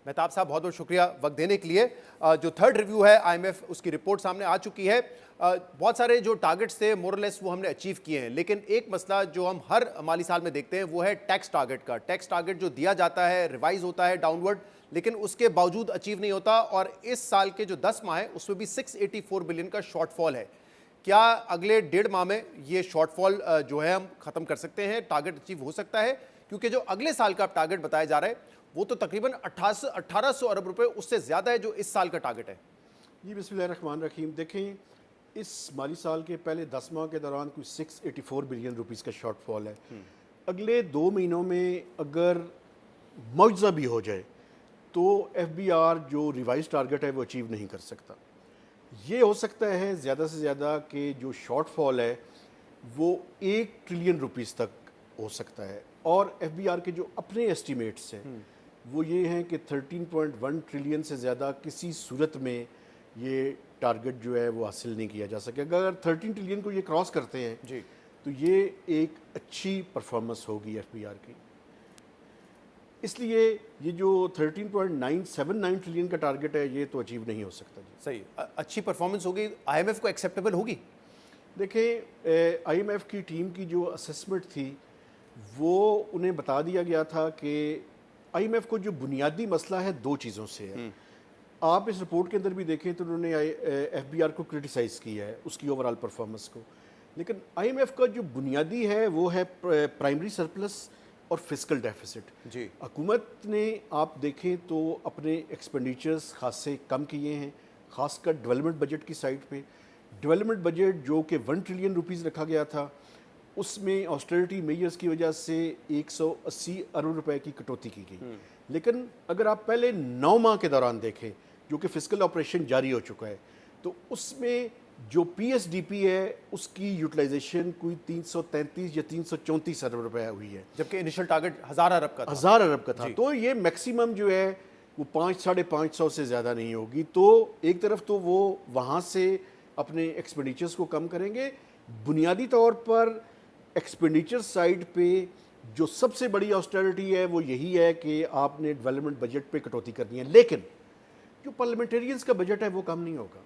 मेहताब साहब, बहुत बहुत शुक्रिया वक्त देने के लिए। जो थर्ड रिव्यू है आईएमएफ, उसकी रिपोर्ट सामने आ चुकी है। बहुत सारे जो टारगेट्स थे मोरलेस वो हमने अचीव किए हैं, लेकिन एक मसला जो हम हर माली साल में देखते हैं वो है टैक्स टारगेट का। टैक्स टारगेट जो दिया जाता है रिवाइज होता है डाउनवर्ड, लेकिन उसके बावजूद अचीव नहीं होता। और इस साल के जो 10 माह है उसमें भी 684 बिलियन का शॉर्टफॉल है। क्या अगले 1.5 माह में ये शॉर्टफॉल जो है हम खत्म कर सकते हैं, टारगेट अचीव हो सकता है? क्योंकि जो अगले साल का टारगेट बताया जा रहा है वो तो तकरीबन 1800 अरब रुपए उससे ज्यादा है जो इस साल का टारगेट है। जी बिस्मिल्लाहिर्रहमानिर्रहीम। देखें, इस माली साल के पहले 10 माह के दौरान कुछ 684 बिलियन रुपीस का शॉर्टफॉल है। अगले 2 महीनों में अगर मुआवजा भी हो जाए तो एफबीआर जो रिवाइज टारगेट है वो अचीव नहीं कर सकता। ये हो सकता है ज़्यादा से ज़्यादा कि जो शॉर्टफॉल है वो 1 ट्रिलियन रुपीस तक हो सकता है। और एफबीआर के जो अपने एस्टिमेट्स हैं वो ये हैं कि 13.1 ट्रिलियन से ज़्यादा किसी सूरत में ये टारगेट जो है वो हासिल नहीं किया जा सकेगा। अगर 13 ट्रिलियन को ये क्रॉस करते हैं जी, तो ये एक अच्छी परफॉर्मेंस होगी एफबीआर की। इसलिए ये जो 13.979 ट्रिलियन का टारगेट है ये तो अचीव नहीं हो सकता। जी सही, अच्छी परफॉर्मेंस होगी, आईएमएफ को एक्सेप्टेबल होगी। देखें, आईएमएफ की टीम की जो असेसमेंट थी वो उन्हें बता दिया गया था कि आईएमएफ को जो बुनियादी मसला है 2 चीज़ों से है। आप इस रिपोर्ट के अंदर भी देखें तो उन्होंने एफबीआर को क्रिटिसाइज़ किया है उसकी ओवरऑल परफॉर्मेंस को, लेकिन आईएमएफ का जो बुनियादी है वो है प्राइमरी सरप्लस और फिस्कल डेफिसिट। जी, हुकूमत ने आप देखें तो अपने एक्सपेंडिचर्स खासे कम किए हैं, खासकर डेवलपमेंट बजट की साइड पे। डेवलपमेंट बजट जो कि 1 ट्रिलियन रुपीस रखा गया था उसमें ऑस्टेरिटी मेजर्स की वजह से 180 अरब रुपए की कटौती की गई। लेकिन अगर आप पहले 9 माह के दौरान देखें जो कि फिस्कल ऑपरेशन जारी हो चुका है तो उसमें जो पीएसडीपी है उसकी यूटिलाइजेशन कोई 333 या 334 अरब रुपए हुई है, जबकि इनिशियल टारगेट 1000 अरब का था। 1000 अरब का था। जी। तो ये मैक्सिमम जो है वो 500-550 से ज़्यादा नहीं होगी। तो एक तरफ तो वो वहाँ से अपने एक्सपेंडिचर्स को कम करेंगे। बुनियादी तौर पर एक्सपेंडिचर साइड पे जो सबसे बड़ी ऑस्टेरिटी है वो यही है कि आपने डेवलपमेंट बजट पे कटौती करनी है। लेकिन जो पार्लियामेंटेरियंस का बजट है वो कम नहीं होगा।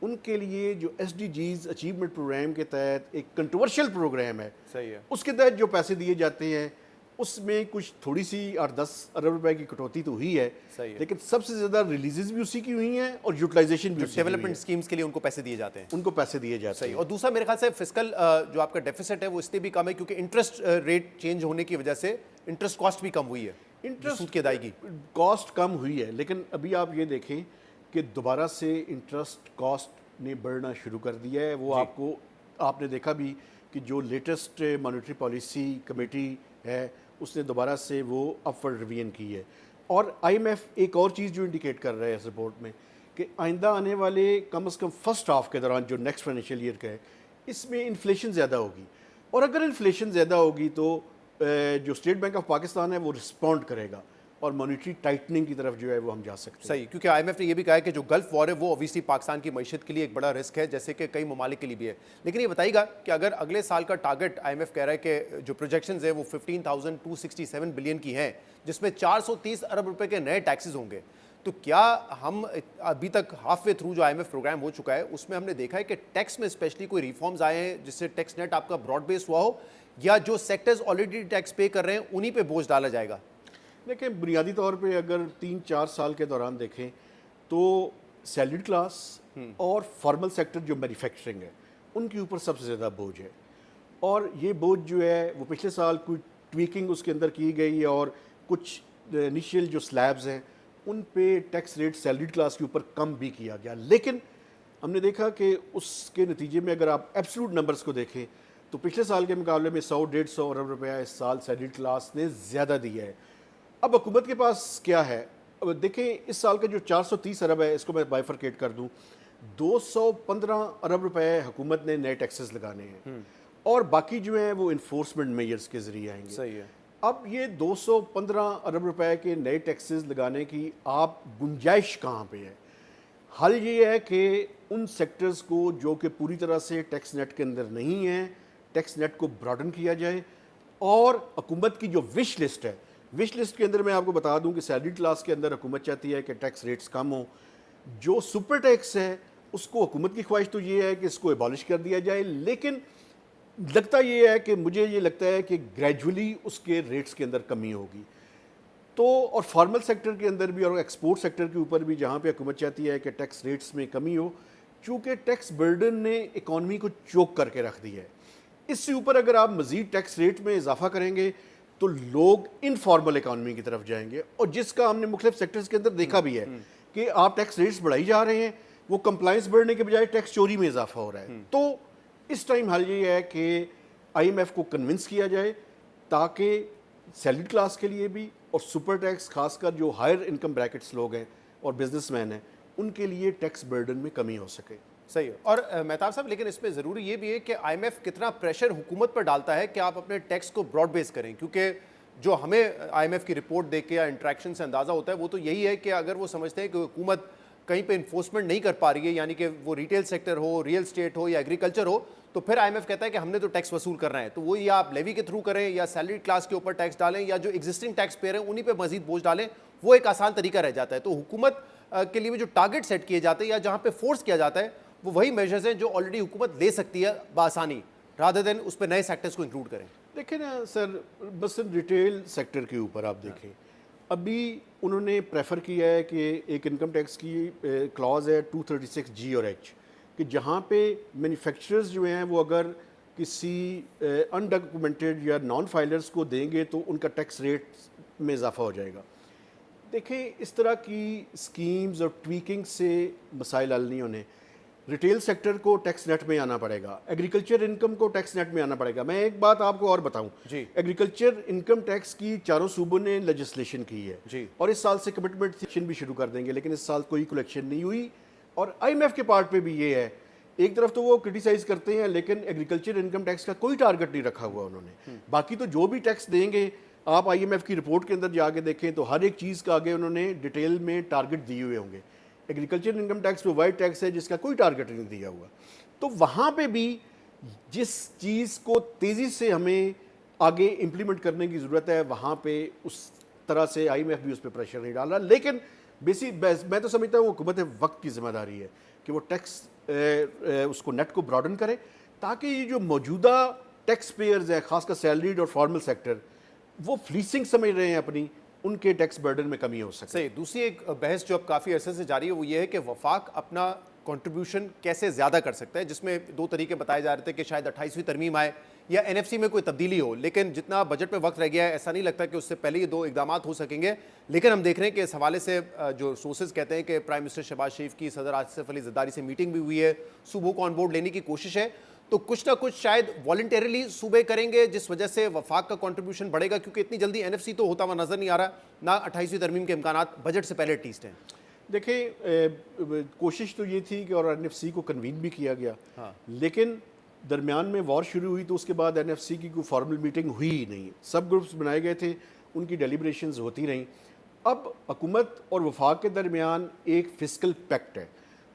उनके लिए जो एसडीजीज अचीवमेंट प्रोग्राम के तहत एक कंट्रोवर्शियल प्रोग्राम है, सही है, उसके तहत जो पैसे दिए जाते हैं उसमें कुछ थोड़ी सी 8-10 अरब रुपए की कटौती तो हुई है, सही है। लेकिन सबसे ज़्यादा रिलीजेस भी उसी की हुई हैं और यूटिलाइजेशन भी उसी की हुई डेवलपमेंट है। स्कीम्स के लिए उनको पैसे दिए जाते हैं। उनको पैसे दिए जाते सही। हैं। और दूसरा मेरे ख्याल से फिस्कल जो आपका डेफिसिट है वो इसलिए भी कम है क्योंकि इंटरेस्ट रेट चेंज होने की वजह से इंटरेस्ट कॉस्ट भी कम हुई है, सूद की अदायगी। कॉस्ट कम हुई है, लेकिन अभी आप ये देखें कि दोबारा से इंटरेस्ट कॉस्ट ने बढ़ना शुरू कर दिया है। वो आपने देखा भी कि जो लेटेस्ट मॉनेटरी पॉलिसी कमेटी है उसने दोबारा से वो अपवर्ड रिवीजन की है। और आईएमएफ एक और चीज़ जो इंडिकेट कर रहा है इस रिपोर्ट में कि आइंदा आने वाले कम से कम फर्स्ट हाफ के दौरान जो नेक्स्ट फाइनेंशियल ईयर का है इसमें इन्फ्लेशन ज़्यादा होगी। और अगर इन्फ्लेशन ज़्यादा होगी तो जो स्टेट बैंक ऑफ पाकिस्तान है वो रिस्पॉन्ड करेगा और मॉनेटरी टाइटनिंग की तरफ जो है वो हम जा सकते हैं। सही, क्योंकि आईएमएफ ने यह भी कहा है कि जो गल्फ वॉर है वो ऑब्वियसली पाकिस्तान की मईशत के लिए एक बड़ा रिस्क है, जैसे कि कई ममालिक के लिए भी है। लेकिन ये बताइएगा कि अगर अगले साल का टारगेट आईएमएफ कह रहा है कि जो प्रोजेक्शंस है वो 15,267 बिलियन की हैं, जिसमें 430 अरब रुपए के नए टैक्सेस होंगे, तो क्या हम अभी तक हाफ वे थ्रू जो आईएमएफ प्रोग्राम हो चुका है उसमें हमने देखा है कि टैक्स में स्पेशली कोई रिफॉर्म्स आए हैं जिससे टैक्स नेट आपका ब्रॉड बेस हुआ हो, या जो सेक्टर्स ऑलरेडी टैक्स पे कर रहे हैं उन्हीं पे बोझ डाला जाएगा? देखिए, बुनियादी तौर पे अगर 3-4 साल के दौरान देखें तो सैलरीड क्लास और फॉर्मल सेक्टर जो मैन्युफैक्चरिंग है उनके ऊपर सबसे ज़्यादा बोझ है। और ये बोझ जो है वो पिछले साल कोई ट्वीकिंग उसके अंदर की गई और कुछ इनिशियल जो स्लैब्स हैं उन पे टैक्स रेट सैलरीड क्लास के ऊपर कम भी किया गया। लेकिन हमने देखा कि उसके नतीजे में अगर आप एब्सोल्यूट नंबर्स को देखें तो पिछले साल के मुकाबले में 100-150 अरब रुपया इस साल सैलरीड क्लास ने ज़्यादा दिया है। अब हुकूमत के पास क्या है? अब देखें, इस साल का जो 430 अरब है इसको मैं बाइफरकेट कर दूं, 215 अरब रुपए हुकूमत ने नए टैक्सेस लगाने हैं और बाकी जो है वो इन्फोर्समेंट मेजर्स के जरिए आएंगे। सही है। अब ये 215 अरब रुपए के नए टैक्सेस लगाने की आप गुंजाइश कहाँ पे है? हल ये है कि उन सेक्टर्स को जो कि पूरी तरह से टैक्स नेट के अंदर नहीं है, टैक्स नेट को ब्रॉडन किया जाए और हुकूमत की जो विश लिस्ट है विश लिस्ट के अंदर मैं आपको बता दूं कि सैलरी क्लास के अंदर हुकूमत चाहती है कि टैक्स रेट्स कम हो। जो सुपर टैक्स है उसको हुकूमत की ख्वाहिश तो ये है कि इसको एबॉलिश कर दिया जाए, लेकिन लगता ये है कि मुझे ये लगता है कि ग्रेजुअली उसके रेट्स के अंदर कमी होगी। तो और फॉर्मल सेक्टर के अंदर भी और एक्सपोर्ट सेक्टर के ऊपर भी जहाँ पे हुकूमत चाहती है कि टैक्स रेट्स में कमी हो, चूँकि टैक्स बर्डन ने इकॉनमी को चोक करके रख दिया है। इससे ऊपर अगर आप मज़ीद टैक्स रेट में इजाफा करेंगे तो लोग इनफॉर्मल इकॉनमी की तरफ जाएंगे, और जिसका हमने मुख्तलिफ सेक्टर्स के अंदर देखा भी है कि आप टैक्स रेट्स बढ़ाई जा रहे हैं, वो कंप्लाइंस बढ़ने के बजाय टैक्स चोरी में इजाफा हो रहा है। तो इस टाइम हल ये है कि IMF को कन्विंस किया जाए ताकि सैलरी क्लास के लिए भी और सुपर टैक्स, खासकर जो हायर इनकम ब्रैकेट्स लोग हैं और बिजनेसमैन हैं, उनके लिए टैक्स बर्डन में कमी हो सके। सही है। और मेहताब साहब, लेकिन इसमें ज़रूरी ये भी है कि IMF कितना प्रेशर हुकूमत पर डालता है कि आप अपने टैक्स को ब्रॉड बेस करें, क्योंकि जो हमें IMF की रिपोर्ट देख के या इंट्रैक्शन से अंदाज़ा होता है वो तो यही है कि अगर वो समझते हैं कि हुकूमत कहीं पे इन्फोर्समेंट नहीं कर पा रही है, यानी कि वो रिटेल सेक्टर हो, रियल स्टेट हो या एग्रीकल्चर हो, तो फिर IMF कहता है कि हमने तो टैक्स वसूल करना है, तो वो या आप लेवी के थ्रू करें या सैलरी क्लास के ऊपर टैक्स डालें या जो एग्जिस्टिंग टैक्स पेयर हैं उन्हीं पे मजीद बोझ डालें, वो एक आसान तरीका रह जाता है। तो हुकूमत के लिए जो टारगेट सेट किए जाते हैं या जहाँ पे फोर्स किया जाता है वो वही मेजर्स हैं जो ऑलरेडी हुकूमत ले सकती है बासानी, रादर देन उस पर नए सेक्टर्स को इंक्लूड करें। देखिए ना सर, बस रिटेल सेक्टर के ऊपर आप देखें, अभी उन्होंने प्रेफर किया है कि एक इनकम टैक्स की क्लॉज है 236G और H, कि जहाँ पे मैन्युफैक्चरर्स जो हैं वो अगर किसी अनडॉक्यूमेंटेड या नॉन फाइलर्स को देंगे तो उनका टैक्स रेट में इजाफा हो जाएगा। देखें, इस तरह की स्कीम्स और ट्वीकिंग से मसाइल हल नहीं होने। रिटेल सेक्टर को टैक्स नेट में आना पड़ेगा, एग्रीकल्चर इनकम को टैक्स नेट में आना पड़ेगा। मैं एक बात आपको और बताऊं जी, एग्रीकल्चर इनकम टैक्स की चारों सूबों ने लेजिस्लेशन की है जी, और इस साल से कमिटमेंट सेक्शन भी शुरू कर देंगे, लेकिन इस साल कोई कलेक्शन नहीं हुई। और IMF के पार्ट पे भी ये है, एक तरफ तो वो क्रिटिसाइज करते हैं लेकिन एग्रीकल्चर इनकम टैक्स का कोई टारगेट नहीं रखा हुआ उन्होंने। बाकी तो जो भी टैक्स देंगे, आप IMF की रिपोर्ट के अंदर जाके देखें तो हर एक चीज़ का आगे उन्होंने डिटेल में टारगेट दिए हुए होंगे। एग्रीकल्चर इनकम टैक्स पे वाइड टैक्स है जिसका कोई टारगेट नहीं दिया हुआ। तो वहाँ पे भी जिस चीज़ को तेज़ी से हमें आगे इम्प्लीमेंट करने की ज़रूरत है, वहाँ पे उस तरह से IMF भी उस पर प्रेशर नहीं डाल रहा। लेकिन मैं तो समझता हूँ हुकूमत वक्त की जिम्मेदारी है कि वो टैक्स उसको नेट को ब्रॉडन करे, ताकि ये जो मौजूदा टैक्स पेयर्स हैं, खासकर सैलरीड और फॉर्मल सेक्टर, वो फ्लीसिंग समझ रहे हैं अपनी, उनके टैक्स बर्डन में कमी हो सके। सही। दूसरी एक बहस जो अब काफ़ी अरसे से जारी है वो ये है कि वफाक अपना कंट्रीब्यूशन कैसे ज़्यादा कर सकता है, जिसमें दो तरीके बताए जा रहे थे कि शायद 28वीं तरमीम आए या NFC में कोई तब्दीली हो, लेकिन जितना बजट में वक्त रह गया है ऐसा नहीं लगता कि उससे पहले ये दो इकदाम हो सकेंगे। लेकिन हम देख रहे हैं कि इस हवाले से जो सोर्सेज कहते हैं कि प्राइम मिनिस्टर शहबाज शरीफ की सदर आसिफ अली जरदारी से मीटिंग भी हुई है, सूबों को ऑन बोर्ड लेने की कोशिश है, तो कुछ ना कुछ शायद वॉलंटरली सूबे करेंगे जिस वजह से वफाक का कंट्रीब्यूशन बढ़ेगा, क्योंकि इतनी जल्दी NFC तो होता हुआ नजर नहीं आ रहा, ना 28वीं तरमीम के इम्कानात बजट से पहले एटलीस्ट हैं। देखिए, कोशिश तो ये थी कि और NFC को कन्वीन भी किया गया, हाँ, लेकिन दरमियान में वॉर शुरू हुई तो उसके बाद NFC की कोई फॉर्मल मीटिंग हुई ही नहीं। सब ग्रुप्स बनाए गए थे, उनकी डेलिब्रेशंस होती रहीं। अब हुकूमत और वफाक के दरमियान एक फिस्कल पैक्ट है,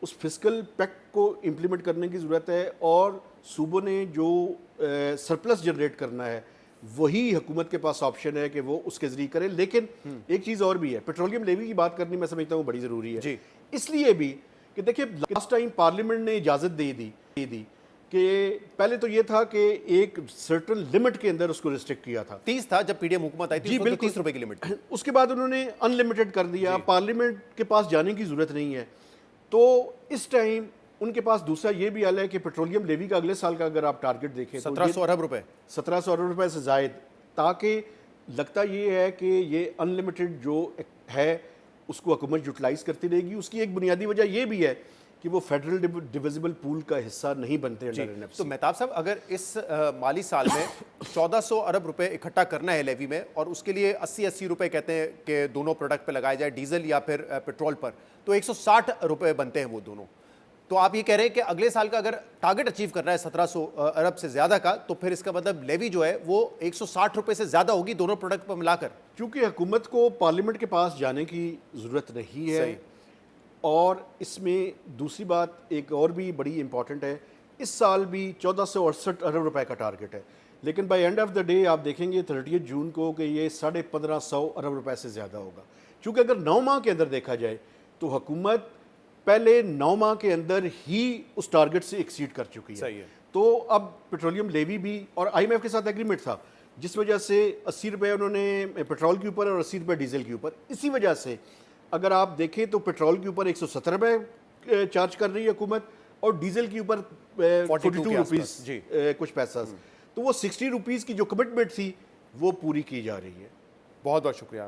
उस फिस्कल पैक्ट को इम्प्लीमेंट करने की ज़रूरत है, और सूबों ने जो सरप्लस जनरेट करना है वही हुकूमत के पास ऑप्शन है कि वो उसके जरिए करे। लेकिन एक चीज़ और भी है, पेट्रोलियम लेवी की बात करनी मैं समझता हूँ बड़ी ज़रूरी है, इसलिए भी कि देखिए लास्ट टाइम पार्लियामेंट ने इजाज़त दे दी कि पहले तो ये था कि एक सर्टन लिमिट के अंदर उसको रिस्ट्रिक्ट किया था, 30 था जब PDM हुकूमत आई थी, जी बिल्कुल 30 रुपए की लिमिट थी। उसके बाद उन्होंने अनलिमिटेड कर दिया, पार्लियामेंट के पास जाने की ज़रूरत नहीं है। तो इस टाइम उनके पास दूसरा ये भी हाल है कि पेट्रोलियम लेवी का अगले साल का अगर आप टारगेट देखें 1700 अरब रुपए, 1700 अरब रुपए से जायद, ताकि लगता ये है कि ये अनलिमिटेड जो है उसको हुकूमत यूटिलाइज करती रहेगी। उसकी एक बुनियादी वजह ये भी है कि वो फेडरल डिविजिबल पूल का हिस्सा नहीं बनते अंडर NFC। तो मेहताब साहब, अगर इस माली साल में 1400 अरब रुपए इकट्ठा करना है लेवी में, और उसके लिए 80-80 रुपए कहते हैं कि दोनों प्रोडक्ट पे लगाए जाए, डीजल या फिर पेट्रोल पर, तो 160 रुपए बनते हैं वो दोनों। तो आप ये कह रहे हैं कि अगले साल का अगर टारगेट अचीव करना है 1700 अरब से ज्यादा का, तो फिर इसका मतलब लेवी जो है वो 160 रुपए से ज्यादा होगी दोनों प्रोडक्ट पर मिलाकर। क्योंकि हुकूमत को पार्लियामेंट के पास जाने की ज़रूरत नहीं है। सही। और इसमें दूसरी बात एक और भी बड़ी इंपॉर्टेंट है, इस साल भी 1468 अरब रुपए का टारगेट है, लेकिन by end of the day आप देखेंगे 30 जून को कि ये 1550 अरब रुपए से ज़्यादा होगा। क्योंकि अगर 9 माह के अंदर देखा जाए तो हुकूमत पहले 9 माह के अंदर ही उस टारगेट से एक्सीड कर चुकी है। सही है। तो अब पेट्रोलियम लेवी भी, और IMF के साथ एग्रीमेंट था जिस वजह से 80 रुपये उन्होंने पेट्रोल के ऊपर और 80 रुपये डीजल के ऊपर। इसी वजह से अगर आप देखें तो पेट्रोल के ऊपर 170 रुपये चार्ज कर रही है हुकूमत और डीजल के ऊपर 42 रुपीज़ कुछ पैसा। तो वो 60 रुपीज़ की जो कमिटमेंट थी वो पूरी की जा रही है। बहुत बहुत शुक्रिया।